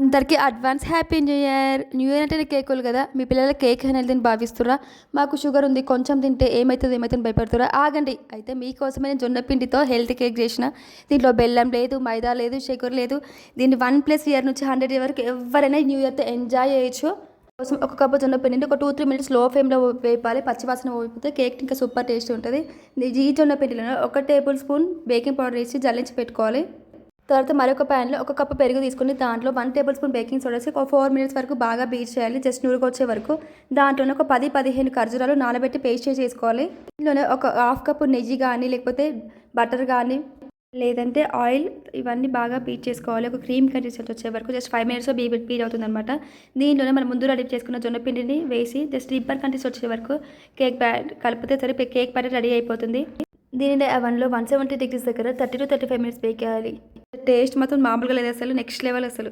అందరికీ advance happy new year. New year అంటేనే కేకులు కదా. మీ పిల్లల కేక్ హెల్తీని భావిస్తురా? మాకు షుగర్ ఉంది, కొంచెం తింటే ఏమవుతుంది భయపడుతురా? ఆగండి. అయితే మీకోసమే నేను జొన్న పిండితో హెల్తీ కేక్ చేసిన. దీంట్లో బెల్లం లేదు, మైదా లేదు, షుగర్ లేదు. దీన్ని 1+ ఇయర్ నుంచి 100 ఇయర్ వరకు ఎవరైనా న్యూ ఇయర్తో ఎంజాయ్ చేయొచ్చు. కోసం ఒక కప్పు జొన్న పిండిని ఒక 2-3 మినిట్స్ లో ఫ్లేమ్లో వేపాలి. పచ్చివాసన పోయిపోతే కేక్ ఇంకా సూపర్ టేస్ట్ ఉంటుంది. ఈ జొన్న పిండిలో 1 టేబుల్ స్పూన్ బేకింగ్ పౌడర్ వేసి జల్లించి పెట్టుకోవాలి. తర్వాత మరొక ప్యాన్లో 1 కప్పు పెరుగు తీసుకొని దాంట్లో 1 టేబుల్ స్పూన్ బేకింగ్ సోడా వేసి ఒక 4 మినిట్స్ వరకు బాగా బీట్ చేయాలి. జస్ట్ నురుగొచ్చే వరకు. దాంట్లోనే ఒక 10-15 ఖర్జూరాలు నానబెట్టి పేస్ట్ చేసుకోవాలి. ఇందులోనే ఒక హాఫ్ కప్పు నెయ్యి కానీ లేకపోతే బటర్ కానీ లేదంటే ఆయిల్, ఇవన్నీ బాగా బీట్ చేసుకోవాలి. ఒక క్రీమ్ కన్సిస్టెన్సీ వచ్చే వరకు జస్ట్ 5 మినిట్స్లో బీట్ అవుతుంది అనమాట. దీంట్లోనే మనం ముందు రెడీ చేసుకున్న జొన్న పిండిని వేసి జస్ట్ రిబ్బర్ కన్సిస్టెన్సీ వచ్చే వరకు కలిపితే సరే కేక్ బ్యాటర్ రెడీ అయిపోతుంది. దీనిని అవన్లో 170 డిగ్రీస్ దగ్గర 30 to 35 మినిట్స్ బేక్ చేయాలి. టేస్ట్ మాత్రం మామూలుగా లేదు, అసలు నెక్స్ట్ లెవెల్ అసలు.